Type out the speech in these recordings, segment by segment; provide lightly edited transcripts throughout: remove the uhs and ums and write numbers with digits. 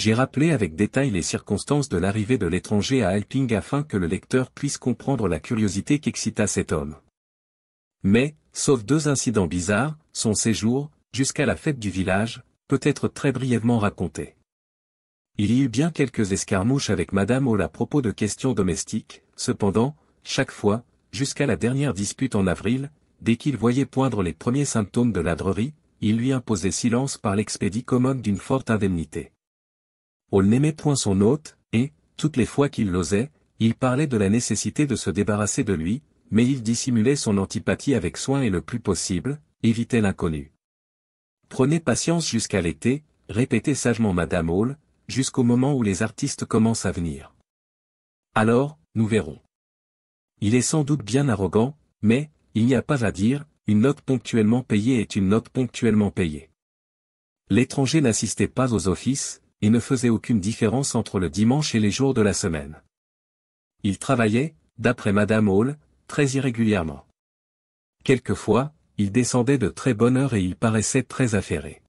J'ai rappelé avec détail les circonstances de l'arrivée de l'étranger à Alping afin que le lecteur puisse comprendre la curiosité qu'excita cet homme. Mais, sauf 2 incidents bizarres, son séjour, jusqu'à la fête du village, peut être très brièvement raconté. Il y eut bien quelques escarmouches avec Madame Hall à propos de questions domestiques, cependant, chaque fois, jusqu'à la dernière dispute en avril, dès qu'il voyait poindre les premiers symptômes de ladrerie, il lui imposait silence par l'expédit commode d'une forte indemnité. Hall n'aimait point son hôte, et, toutes les fois qu'il l'osait, il parlait de la nécessité de se débarrasser de lui, mais il dissimulait son antipathie avec soin et le plus possible, évitait l'inconnu. Prenez patience jusqu'à l'été, répétait sagement Madame Hall, jusqu'au moment où les artistes commencent à venir. Alors, nous verrons. Il est sans doute bien arrogant, mais, il n'y a pas à dire, une note ponctuellement payée est une note ponctuellement payée. L'étranger n'assistait pas aux offices, et ne faisait aucune différence entre le dimanche et les jours de la semaine. Il travaillait, d'après Madame Hall, très irrégulièrement. Quelquefois, il descendait de très bonne heure et il paraissait très affairé.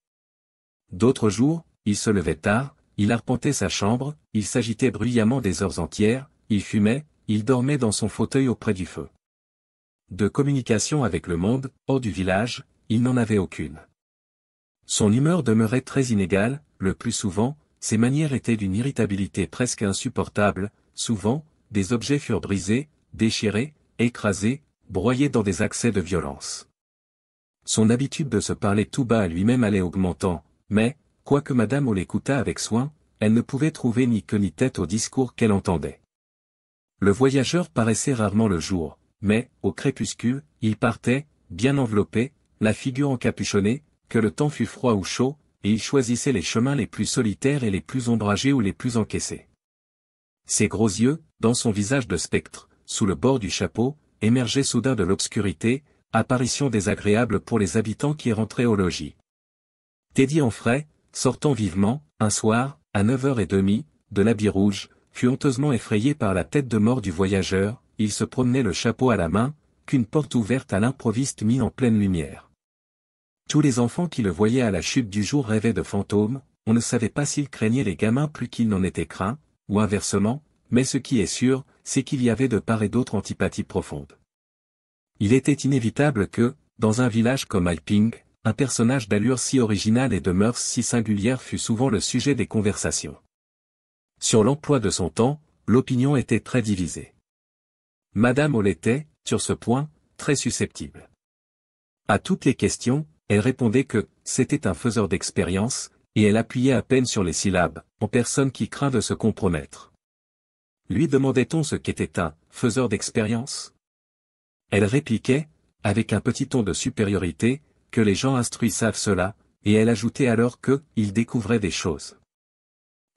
D'autres jours, il se levait tard, il arpentait sa chambre, il s'agitait bruyamment des heures entières, il fumait, il dormait dans son fauteuil auprès du feu. De communication avec le monde, hors du village, il n'en avait aucune. Son humeur demeurait très inégale, le plus souvent, ses manières étaient d'une irritabilité presque insupportable, souvent, des objets furent brisés, déchirés, écrasés, broyés dans des accès de violence. Son habitude de se parler tout bas à lui-même allait augmentant, mais, quoique Madame Hall l'écoutât avec soin, elle ne pouvait trouver ni queue ni tête au discours qu'elle entendait. Le voyageur paraissait rarement le jour, mais, au crépuscule, il partait, bien enveloppé, la figure encapuchonnée, que le temps fût froid ou chaud, et il choisissait les chemins les plus solitaires et les plus ombragés ou les plus encaissés. Ses gros yeux, dans son visage de spectre, sous le bord du chapeau, émergeaient soudain de l'obscurité, apparition désagréable pour les habitants qui rentraient au logis. Teddy Enfray, sortant vivement, un soir, à 9h30, de l'habit rouge, fut honteusement effrayé par la tête de mort du voyageur, il se promenait le chapeau à la main, qu'une porte ouverte à l'improviste mit en pleine lumière. Tous les enfants qui le voyaient à la chute du jour rêvaient de fantômes, on ne savait pas s'ils craignaient les gamins plus qu'ils n'en étaient craints, ou inversement, mais ce qui est sûr, c'est qu'il y avait de part et d'autre antipathie profonde. Il était inévitable que, dans un village comme Alping, un personnage d'allure si originale et de mœurs si singulières fût souvent le sujet des conversations. Sur l'emploi de son temps, l'opinion était très divisée. Madame Hall était, sur ce point, très susceptible. À toutes les questions, elle répondait que c'était un faiseur d'expérience, et elle appuyait à peine sur les syllabes, en personne qui craint de se compromettre. Lui demandait-on ce qu'était un faiseur d'expérience? Elle répliquait, avec un petit ton de supériorité, que les gens instruits savent cela, et elle ajoutait alors que il découvrait des choses.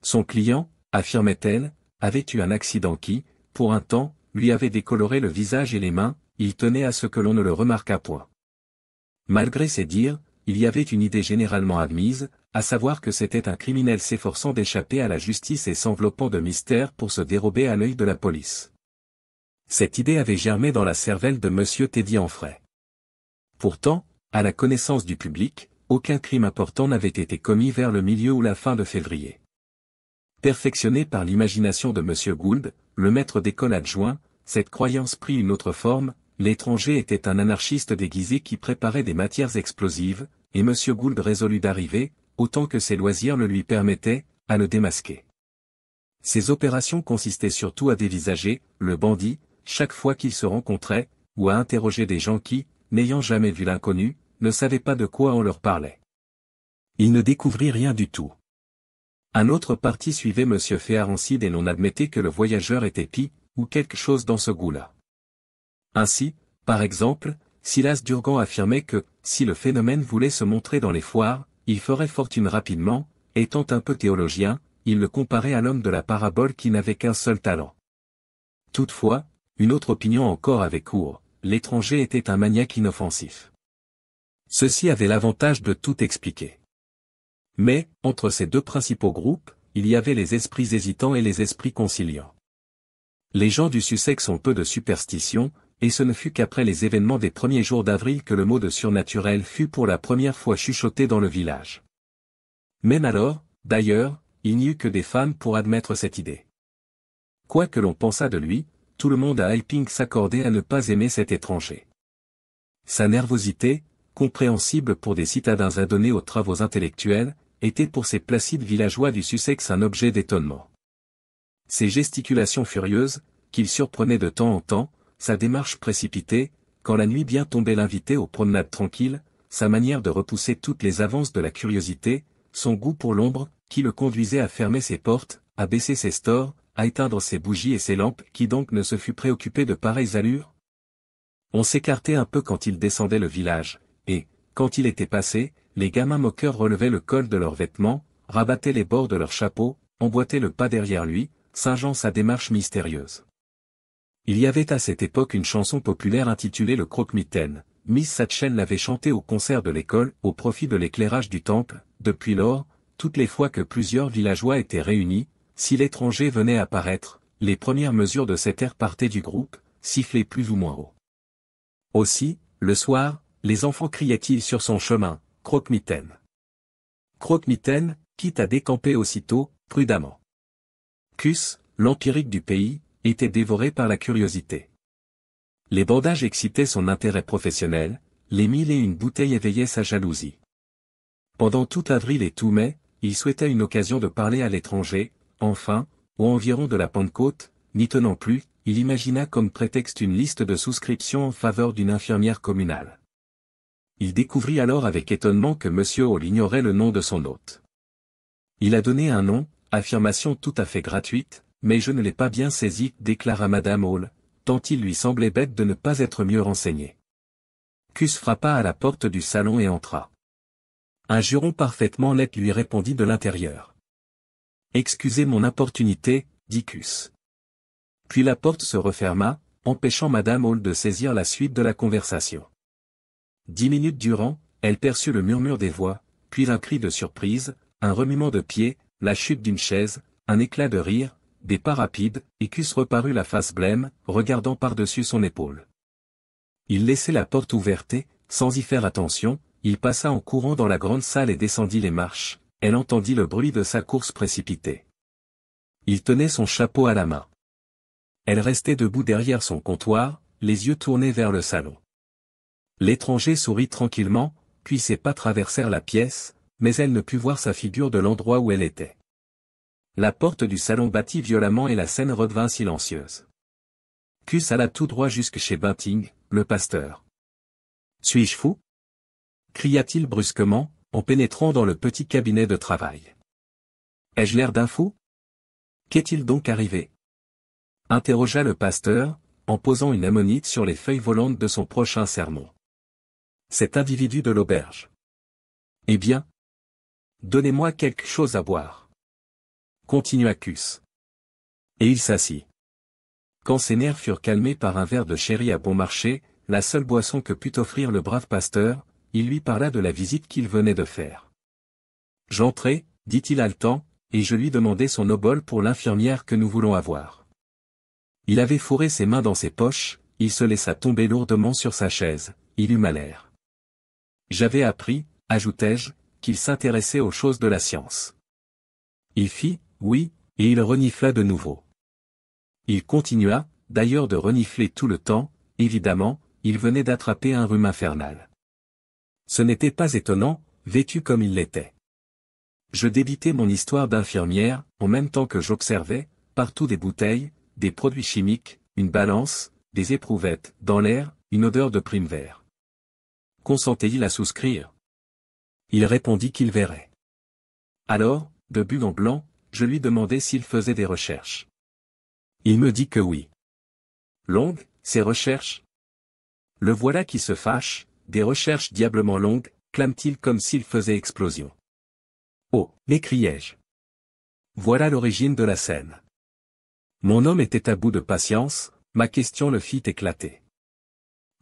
Son client, affirmait-elle, avait eu un accident qui, pour un temps, lui avait décoloré le visage et les mains, il tenait à ce que l'on ne le remarquât point. Malgré ces dires, il y avait une idée généralement admise, à savoir que c'était un criminel s'efforçant d'échapper à la justice et s'enveloppant de mystère pour se dérober à l'œil de la police. Cette idée avait germé dans la cervelle de Monsieur Teddy Enfray. Pourtant, à la connaissance du public, aucun crime important n'avait été commis vers le milieu ou la fin de février. Perfectionné par l'imagination de Monsieur Gould, le maître d'école adjoint, cette croyance prit une autre forme. L'étranger était un anarchiste déguisé qui préparait des matières explosives, et M. Gould résolut d'arriver, autant que ses loisirs le lui permettaient, à le démasquer. Ces opérations consistaient surtout à dévisager le bandit, chaque fois qu'il se rencontrait, ou à interroger des gens qui, n'ayant jamais vu l'inconnu, ne savaient pas de quoi on leur parlait. Il ne découvrit rien du tout. Un autre parti suivait M. Féarancide et l'on admettait que le voyageur était pis, ou quelque chose dans ce goût-là. Ainsi, par exemple, Silas Durgan affirmait que, si le phénomène voulait se montrer dans les foires, il ferait fortune rapidement, étant un peu théologien, il le comparait à l'homme de la parabole qui n'avait qu'un seul talent. Toutefois, une autre opinion encore avait cours, l'étranger était un maniaque inoffensif. Ceci avait l'avantage de tout expliquer. Mais, entre ces deux principaux groupes, il y avait les esprits hésitants et les esprits conciliants. Les gens du Sussex ont peu de superstition, et ce ne fut qu'après les événements des premiers jours d'avril que le mot de surnaturel fut pour la première fois chuchoté dans le village. Même alors, d'ailleurs, il n'y eut que des femmes pour admettre cette idée. Quoi que l'on pensât de lui, tout le monde à Alping s'accordait à ne pas aimer cet étranger. Sa nervosité, compréhensible pour des citadins adonnés aux travaux intellectuels, était pour ces placides villageois du Sussex un objet d'étonnement. Ses gesticulations furieuses, qu'il surprenait de temps en temps, sa démarche précipitée, quand la nuit bien tombée l'invitait aux promenades tranquilles, sa manière de repousser toutes les avances de la curiosité, son goût pour l'ombre, qui le conduisait à fermer ses portes, à baisser ses stores, à éteindre ses bougies et ses lampes, qui donc ne se fût préoccupé de pareilles allures? On s'écartait un peu quand il descendait le village, et, quand il était passé, les gamins moqueurs relevaient le col de leurs vêtements, rabattaient les bords de leurs chapeaux, emboîtaient le pas derrière lui, singeant sa démarche mystérieuse. Il y avait à cette époque une chanson populaire intitulée Le Croque-Mitaine. Miss Satchel l'avait chantée au concert de l'école, au profit de l'éclairage du temple. Depuis lors, toutes les fois que plusieurs villageois étaient réunis, si l'étranger venait apparaître, les premières mesures de cet air partaient du groupe, sifflées plus ou moins haut. Aussi, le soir, les enfants criaient-ils sur son chemin, « Croque-Mitaine !» Croque-Mitaine, quitte à décamper aussitôt, prudemment. Cus, l'empirique du pays, était dévoré par la curiosité. Les bandages excitaient son intérêt professionnel, les 1001 bouteilles éveillaient sa jalousie. Pendant tout avril et tout mai, il souhaitait une occasion de parler à l'étranger, enfin, aux environs de la Pentecôte, n'y tenant plus, il imagina comme prétexte une liste de souscriptions en faveur d'une infirmière communale. Il découvrit alors avec étonnement que M. Hall ignorait le nom de son hôte. Il a donné un nom, affirmation tout à fait gratuite, mais je ne l'ai pas bien saisi, déclara Madame Hall, tant il lui semblait bête de ne pas être mieux renseigné. Cus frappa à la porte du salon et entra. Un juron parfaitement net lui répondit de l'intérieur. « Excusez mon importunité, dit Cus. » Puis la porte se referma, empêchant Madame Hall de saisir la suite de la conversation. 10 minutes durant, elle perçut le murmure des voix, puis un cri de surprise, un remuement de pieds, la chute d'une chaise, un éclat de rire, des pas rapides, et Cus reparut la face blême, regardant par-dessus son épaule. Il laissait la porte ouverte et, sans y faire attention, il passa en courant dans la grande salle et descendit les marches, elle entendit le bruit de sa course précipitée. Il tenait son chapeau à la main. Elle restait debout derrière son comptoir, les yeux tournés vers le salon. L'étranger sourit tranquillement, puis ses pas traversèrent la pièce, mais elle ne put voir sa figure de l'endroit où elle était. La porte du salon battit violemment et la scène redevint silencieuse. Cus alla tout droit jusque chez Bunting, le pasteur. « Suis-je fou » cria-t-il brusquement, en pénétrant dans le petit cabinet de travail. « Ai-je l'air d'un fou ? Qu'est-il donc arrivé » interrogea le pasteur, en posant une ammonite sur les feuilles volantes de son prochain sermon. Cet individu de l'auberge. « Eh bien ? Donnez-moi quelque chose à boire. » Continua Cus. Et il s'assit. Quand ses nerfs furent calmés par un verre de sherry à bon marché, la seule boisson que put offrir le brave pasteur, il lui parla de la visite qu'il venait de faire. « J'entrai, dit-il haletant, et je lui demandai son obole pour l'infirmière que nous voulons avoir. » Il avait fourré ses mains dans ses poches, il se laissa tomber lourdement sur sa chaise, il eut mal air. J'avais appris, ajoutai-je, qu'il s'intéressait aux choses de la science. Il fit, oui, et il renifla de nouveau. Il continua, d'ailleurs de renifler tout le temps, évidemment, il venait d'attraper un rhume infernal. Ce n'était pas étonnant, vêtu comme il l'était. Je débitais mon histoire d'infirmière, en même temps que j'observais, partout des bouteilles, des produits chimiques, une balance, des éprouvettes, dans l'air, une odeur de prime vert. Consentait-il à souscrire? Il répondit qu'il verrait. Alors, de but en blanc, je lui demandai s'il faisait des recherches. Il me dit que oui. Longues, ces recherches? Le voilà qui se fâche, des recherches diablement longues, clame-t-il comme s'il faisait explosion. Oh, m'écriai-je. Voilà l'origine de la scène. Mon homme était à bout de patience, ma question le fit éclater.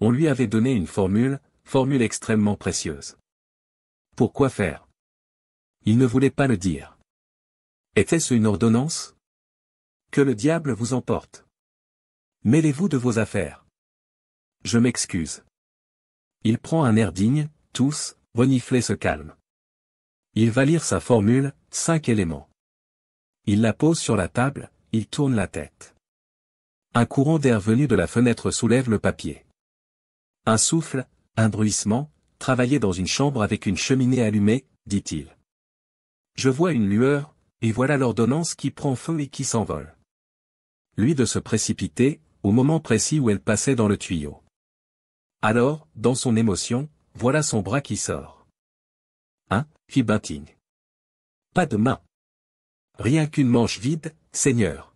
On lui avait donné une formule extrêmement précieuse. Pourquoi faire? Il ne voulait pas le dire. Était-ce une ordonnance? Que le diable vous emporte. Mêlez-vous de vos affaires. Je m'excuse. Il prend un air digne, tous, reniflés se calment. Il va lire sa formule, 5 éléments. Il la pose sur la table, il tourne la tête. Un courant d'air venu de la fenêtre soulève le papier. Un souffle, un bruissement, travailler dans une chambre avec une cheminée allumée, dit-il. Je vois une lueur, et voilà l'ordonnance qui prend feu et qui s'envole. Lui de se précipiter, au moment précis où elle passait dans le tuyau. Alors, dans son émotion, voilà son bras qui sort. Hein, fit Bunting. Pas de main. Rien qu'une manche vide, Seigneur.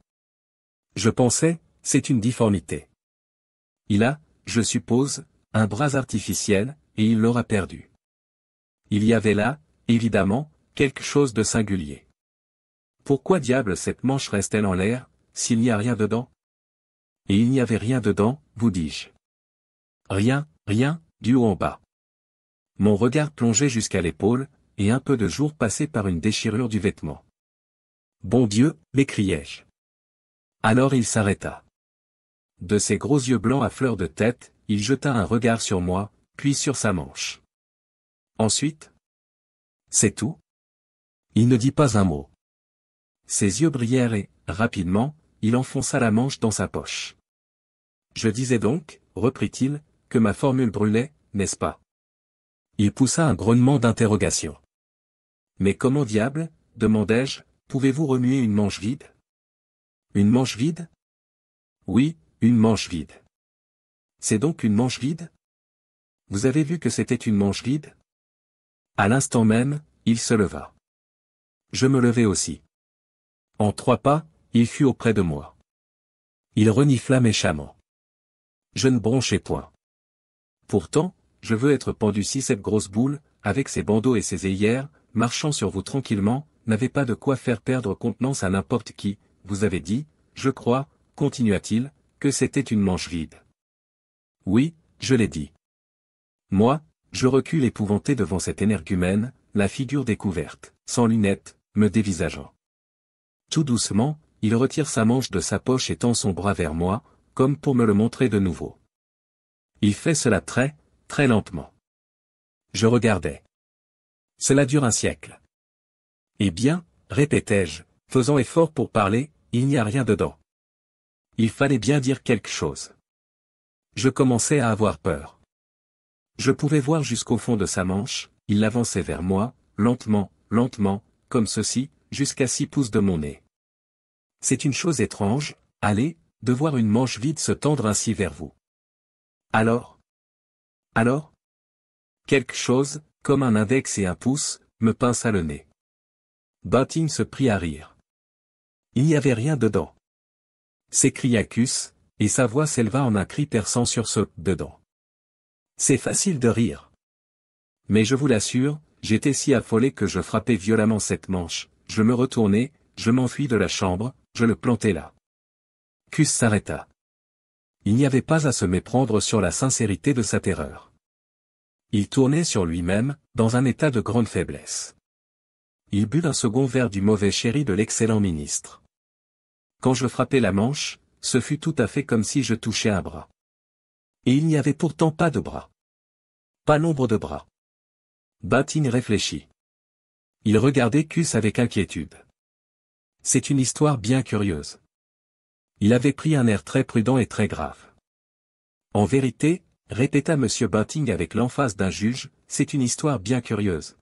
Je pensais, c'est une difformité. Il a, je suppose, un bras artificiel, et il l'aura perdu. Il y avait là, évidemment, quelque chose de singulier. Pourquoi diable cette manche reste-t-elle en l'air, s'il n'y a rien dedans? Et il n'y avait rien dedans, vous dis-je. Rien, rien, du haut en bas. Mon regard plongeait jusqu'à l'épaule, et un peu de jour passait par une déchirure du vêtement. Bon Dieu, m'écriai-je. Alors il s'arrêta. De ses gros yeux blancs à fleur de tête, il jeta un regard sur moi, puis sur sa manche. Ensuite? C'est tout? Il ne dit pas un mot. Ses yeux brillèrent et, rapidement, il enfonça la manche dans sa poche. Je disais donc, reprit-il, que ma formule brûlait, n'est-ce pas? Il poussa un grognement d'interrogation. Mais comment diable, demandai-je, pouvez-vous remuer une manche vide? Une manche vide? Oui, une manche vide. C'est donc une manche vide? Vous avez vu que c'était une manche vide? À l'instant même, il se leva. Je me levai aussi. En 3 pas, il fut auprès de moi. Il renifla méchamment. Je ne bronchai point. Pourtant, je veux être pendu si cette grosse boule, avec ses bandeaux et ses œillères, marchant sur vous tranquillement, n'avait pas de quoi faire perdre contenance à n'importe qui. Vous avez dit, je crois, continua-t-il, que c'était une manche vide. Oui, je l'ai dit. Moi, je recule épouvanté devant cet énergumène, la figure découverte, sans lunettes, me dévisageant. Tout doucement, il retire sa manche de sa poche et tend son bras vers moi, comme pour me le montrer de nouveau. Il fait cela très, très lentement. Je regardais. Cela dure un siècle. Eh bien, répétai-je, faisant effort pour parler, il n'y a rien dedans. Il fallait bien dire quelque chose. Je commençais à avoir peur. Je pouvais voir jusqu'au fond de sa manche, il l'avançait vers moi, lentement, lentement, comme ceci, jusqu'à 6 pouces de mon nez. C'est une chose étrange, allez, de voir une manche vide se tendre ainsi vers vous. Alors? Quelque chose, comme un index et un pouce, me pinça le nez. Bunting se prit à rire. Il n'y avait rien dedans. S'écria Cus, et sa voix s'éleva en un cri perçant sur ce « dedans ». C'est facile de rire. Mais je vous l'assure, j'étais si affolé que je frappai violemment cette manche, je me retournai, je m'enfuis de la chambre, je le plantai là. Cus s'arrêta. Il n'y avait pas à se méprendre sur la sincérité de sa terreur. Il tournait sur lui-même, dans un état de grande faiblesse. Il but un second verre du mauvais sherry de l'excellent ministre. Quand je frappai la manche, ce fut tout à fait comme si je touchais un bras. Et il n'y avait pourtant pas de bras. Pas l'ombre de bras. Bunting réfléchit. Il regardait Cus avec inquiétude. C'est une histoire bien curieuse. Il avait pris un air très prudent et très grave. En vérité, répéta M. Bunting avec l'emphase d'un juge, c'est une histoire bien curieuse.